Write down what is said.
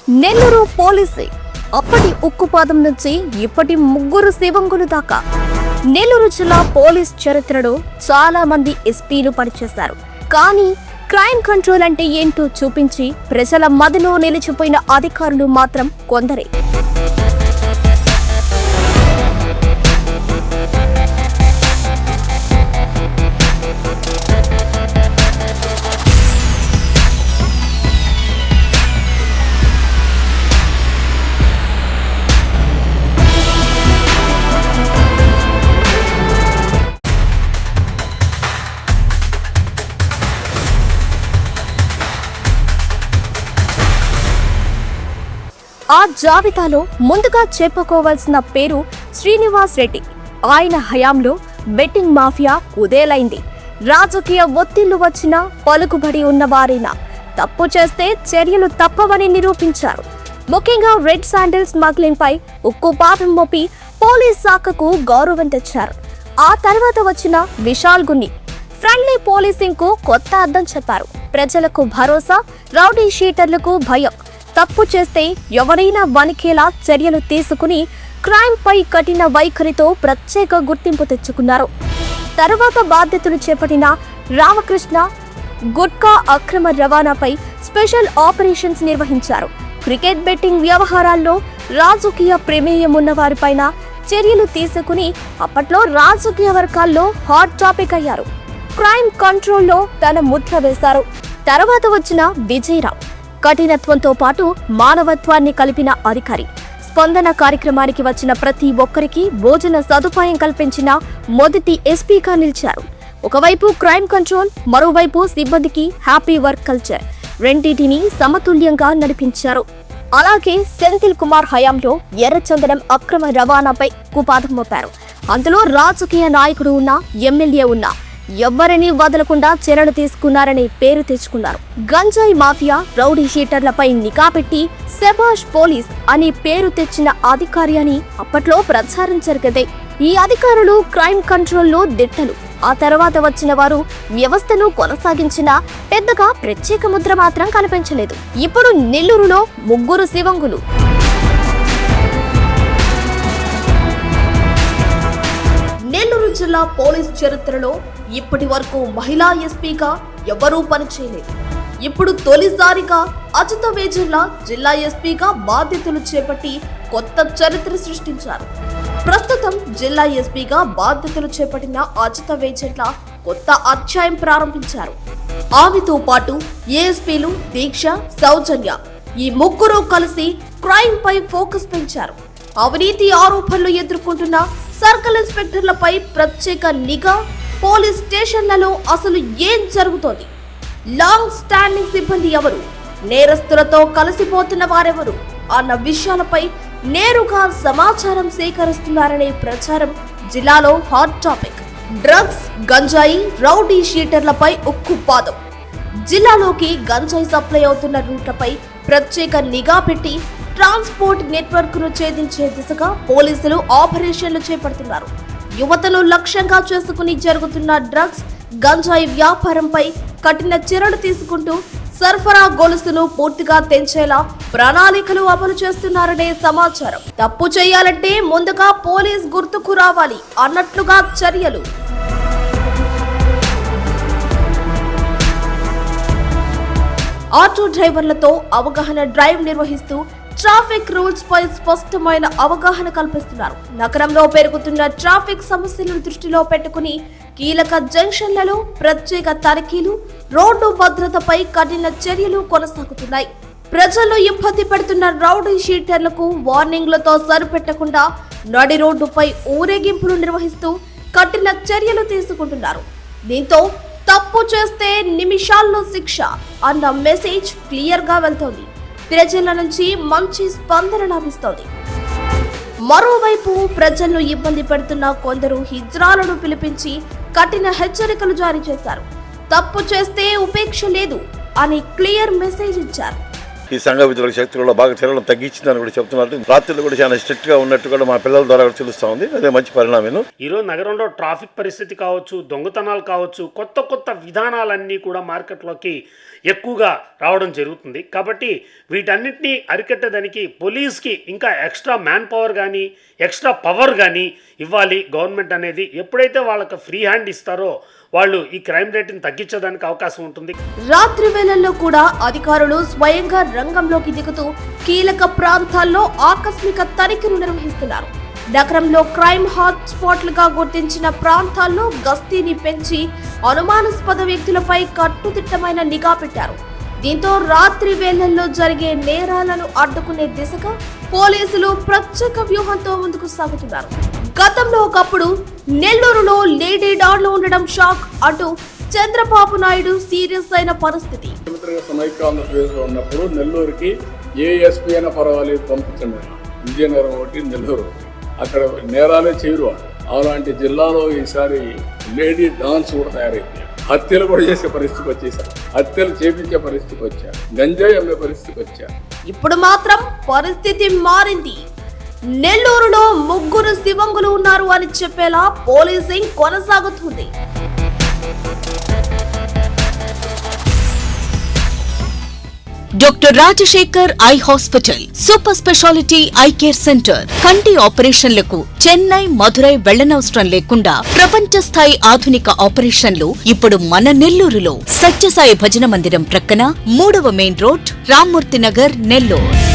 నెల్లూరు పోలీసే అప్పటి ఉక్కుపాదం నుంచి ఇప్పటి ముగ్గురు శివంగులు దాకా నెల్లూరు జిల్లా పోలీస్ చరిత్రలో చాలా మంది ఎస్పీలు పనిచేశారు. కానీ క్రైమ్ కంట్రోల్ అంటే ఏంటో చూపించి ప్రజల మదిలో నిలిచిపోయిన అధికారులు మాత్రం కొందరే. ఆ జాబితాలో ముందుగా చెప్పుకోవాల్సిన పేరు శ్రీనివాస్ రెడ్డి. ఆయన హయాంలో బెట్టింగ్ మాఫియా కుదేలైంది. రాజకీయ ఒత్తిళ్లు వచ్చినా పలుకుబడి ఉన్నవారైనా తప్పు చేస్తే చర్యలు తప్పవని నిరూపించారు. ముఖ్యంగా రెడ్ శాండిల్ స్మగ్లింగ్ పై ఉక్కుపాదం మోపి పోలీస్ శాఖకు గౌరవం తెచ్చారు. ఆ తర్వాత వచ్చిన విశాల్ గున్ని ఫ్రెండ్లీ పోలీసింగ్ కు కొత్త అర్థం చెప్పారు. ప్రజలకు భరోసా, రౌడీ షీటర్లకు భయం. తప్పు చేస్తే ఎవరైనా వణికేలా చర్యలు తీసుకుని క్రైమ్ పై కఠిన వైఖరితో ప్రత్యేక గుర్తింపు తెచ్చుకున్నారు. తరువాత బాధ్యతలు చేపట్టిన రామకృష్ణ గుట్కా అక్రమ రవాణాపై స్పెషల్ ఆపరేషన్స్ నిర్వహించారు. క్రికెట్ బెట్టింగ్ వ్యవహారాల్లో రాజకీయ ప్రమేయం ఉన్న వారిపైన చర్యలు తీసుకుని అప్పట్లో రాజకీయ వర్గాల్లో హాట్ టాపిక్ అయ్యారు. క్రైమ్ కంట్రోల్లో తన ముద్ర వేశారు. తర్వాత వచ్చిన విజయరావు కఠినత్వంతో పాటు మానవత్వాన్ని కలిపిన అధికారి. స్పందన కార్యక్రమానికి వచ్చిన ప్రతి ఒక్కరికి భోజన సదుపాయం కల్పించిన మొదటి ఎస్పీగా నిలిచారు. ఒకవైపు క్రైమ్ కంట్రోల్, మరోవైపు సిబ్బందికి హ్యాపీ వర్క్ కల్చర్ రెండింటినీ సమతుల్యంగా నడిపించారు. అలాగే సెంథిల్ కుమార్ హయాంలో ఎర్రచందనం అక్రమ రవాణాపై కుపాదం మోపారు. అందులో రాజకీయ నాయకుడు ఉన్నా, ఎమ్మెల్యే ఉన్నా ఎవ్వరినీ వదలకుండా చర్యలు తీసుకున్నారని పేరు తెచ్చుకున్నారు. గంజాయి మాఫియా, రౌడీ షీటర్లపై నిఘా పెట్టి శభాష్ పోలీస్ అని పేరు తెచ్చిన అధికారి అని అప్పట్లో ప్రచారం జరిగేదే. ఈ అధికారులు క్రైమ్ కంట్రోల్లో దిట్టలు. ఆ తర్వాత వచ్చిన వారు వ్యవస్థను కొనసాగించిన పెద్దగా ప్రత్యేక ముద్ర మాత్రం కనిపించలేదు. ఇప్పుడు నెల్లూరులో ముగ్గురు శివంగులు. నెల్లూరు జిల్లా పోలీస్ చరిత్రలో ఇప్పటి వరకు మహిళా ఎస్పీగా ఎవరూ పనిచేయలేదు. ఇప్పుడు తొలిసారిగా అజిత వేజర్ల జిల్లా ఎస్పీగా బాధ్యతలు చేపట్టి కొత్త చరిత్ర సృష్టించారు. ప్రస్తుతం జిల్లా ఎస్పీగా బాధ్యతలు చేపట్టిన అజిత వేజర్ల కొత్త అధ్యాయం ప్రారంభించారు. ఆమెతో పాటు ఏఎస్పీలు దీక్ష, సౌజన్య ఈ ముగ్గురు కలిసి క్రైమ్ పై ఫోకస్ పెంచారు. అవినీతి ఆరోపణలు ఎదుర్కొంటున్న సర్కిల్ ఇన్స్పెక్టర్లపై ప్రత్యేక నిఘా, పోలీస్ స్టేషన్లలో అసలు ఏం జరుగుతోంది, లాంగ్ స్టాండింగ్ సిబ్బంది ఎవరు, నేరస్తులతో కలిసిపోతున్న వారెవరు అన్న విషయాలపై నేరుగా సమాచారం సేకరిస్తున్నారనే ప్రచారం జిల్లాలో హాట్ టాపిక్. డ్రగ్స్, గంజాయి, రౌడీ షీటర్లపై ఉక్కుపాదం. జిల్లాలోకి గంజాయి సప్లై అవుతున్న రూట్లపై ప్రత్యేక నిఘా పెట్టి ట్రాన్స్పోర్ట్ నెట్వర్క్ ను ఛేదించే దిశగా పోలీసులు ఆపరేషన్లు చేపడుతున్నారు. యువతను లక్ష్యంగా చేసుకుని జరుగుతున్న డ్రగ్స్, గంజాయి వ్యాపారంపై కఠిన చర్యలు తీసుకుంటూ సరఫరా గొలుసును పూర్తిగా తెంచేలా ప్రణాళికలు అమలు చేస్తున్నారనే సమాచారం. తప్పు చేయాలంటే ముందుగా పోలీస్ గుర్తుకు రావాలి అన్నట్లుగా చర్యలు. ఆటో డ్రైవర్లతో అవగాహన డ్రైవ్ నిర్వహిస్తూ ట్రాఫిక్ రూల్స్ పై స్పష్టమైన అవగాహన కల్పిస్తున్నారు. నగరంలో పెరుగుతున్న ట్రాఫిక్ సమస్యలను దృష్టిలో పెట్టుకుని కీలక జంక్షన్లలో ప్రత్యేక తనిఖీలు, రోడ్డు భద్రతపై కఠిన చర్యలు కొనసాగుతున్నాయి. ప్రజలు ఇబ్బంది పెడుతున్న రౌడీ షీటర్లకు వార్నింగ్లతో సరిపెట్టకుండా నడి రోడ్డుపై ఊరేగింపులు నిర్వహిస్తూ కఠిన చర్యలు తీసుకుంటున్నారు. దీంతో తప్పు చేస్తే నిమిషాల్లో శిక్ష అన్న మెసేజ్ క్లియర్ గా వెళ్తోంది. ప్రజల నుంచి మంచి స్పందన లభిస్తోంది. మరోవైపు ప్రజలను ఇబ్బంది పెడుతున్న కొందరు హిజ్రాలను పిలిపించి కఠిన హెచ్చరికలు జారీ చేశారు. తప్పు చేస్తే ఉపేక్ష లేదు అని క్లియర్ మెసేజ్ ఇచ్చారు. ఈ సంఘ విధుల శక్తులలో బాగా తిరగడం తగ్గించిందని కూడా చెప్తున్నారు. రాత్రులు కూడా చాలా స్ట్రిక్ట్ గా ఉన్నట్టు కూడా మా పిల్లల ద్వారా కూడా తెలుస్తా ఉంది. అదే మంచి పరిణామం. ఈరోజు నగరంలో ట్రాఫిక్ పరిస్థితి కావచ్చు, దొంగతనాలు కావచ్చు, కొత్త విధానాలన్నీ కూడా మార్కెట్లోకి ఎక్కువగా రావడం జరుగుతుంది. కాబట్టి వీటన్నిటినీ అరికట్టడానికి పోలీస్కి ఇంకా ఎక్స్ట్రా మ్యాన్ పవర్ కానీ ఎక్స్ట్రా పవర్ కానీ ఇవ్వాలి గవర్నమెంట్ అనేది. ఎప్పుడైతే వాళ్ళకి ఫ్రీ హ్యాండ్ ఇస్తారో వాళ్ళు ఈ క్రైమ్ రేట్ని తగ్గించడానికి అవకాశం ఉంటుంది. రాత్రి వేళల్లో కూడా అధికారులు స్వయంగా రంగంలోకి దిగుతూ కీలక ప్రాంతాల్లో ఆకస్మిక తనిఖీలు నిర్వహిస్తున్నారు. నగరంలో క్రైమ్ హాట్ స్పాట్లుగా గుర్తించిన ప్రాంతాల్లో గస్తీని పెంచి అనుమానాస్పద వ్యక్తులపై కట్టుదిట్టమైన నిఘా పెట్టారు. దీంతో రాత్రి వేళల్లో జరిగే నేరాలను అడ్డుకునే దిశగా పోలీసులు ప్రత్యేక వ్యూహంతో ముందుకు సాగుతున్నారు. గతంలో ఒకప్పుడు నెల్లూరులో లేడీ డాన్లు ఉండడం షాక్ అంటూ చంద్రబాబు నాయుడు సీరియస్ అయిన పరిస్థితి. సమైక్యాంధ్రప్రదేశ్లో ఉన్నప్పుడు నెల్లూరుకి ఏఎస్పీ అయినా పర్వాలేదు పంపించండి, విజయనగరం ఒకటి నెల్లూరు, అక్కడ నేరాలే చేయరు. అలాంటి జిల్లాలో ఈసారి లేడీ డాన్స్ కూడా తయారైంది. హత్యలు కూడా చేసే పరిస్థితికి వచ్చేసారు, హత్యలు చేపించే పరిస్థితికి వచ్చారు, గంజాయి అమ్మే పరిస్థితికి వచ్చారు. ఇప్పుడు మాత్రం పరిస్థితి మారింది. నెల్లూరులో 3 శివంగులు ఉన్నారు అని చెప్పేలా పోలీసింగ్ కొనసాగుతుంది. Doctor Rajasekhar eye hospital super speciality eye care centre. కంటి ఆపరేషన్లకు చెన్నై, మధురై వెళ్లనవసరం లేకుండా ప్రపంచ స్థాయి ఆధునిక ఆపరేషన్లు ఇప్పుడు మన నెల్లూరులో. సత్యసాయి భజన మందిరం ప్రక్కన 3వ మెయిన్ రోడ్, రామ్మూర్తి నగర్, నెల్లూరు.